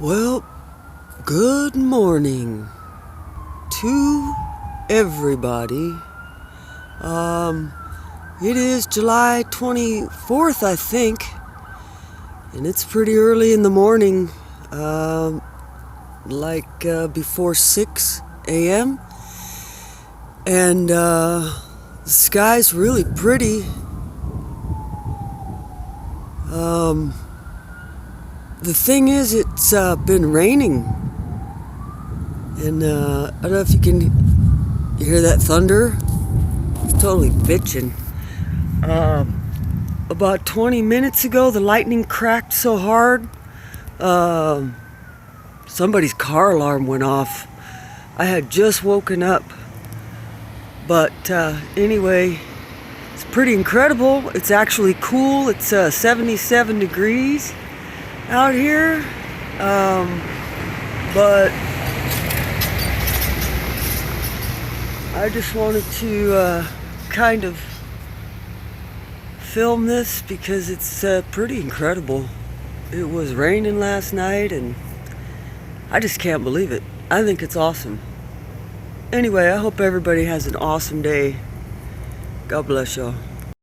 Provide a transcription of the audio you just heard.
Well, good morning to everybody. It is July 24th, I think, and it's pretty early in the morning, before 6 a.m. And the sky's really pretty. The thing is, it's been raining, and I don't know if you can hear that thunder. It's totally bitching. About 20 minutes ago, the lightning cracked so hard, somebody's car alarm went off. I had just woken up, but anyway, it's pretty incredible. It's actually cool. It's 77 degrees out here, but I just wanted to kind of film this because it's pretty incredible. It was raining last night and I just can't believe it. I think it's awesome. Anyway, I hope everybody has an awesome day. God bless y'all.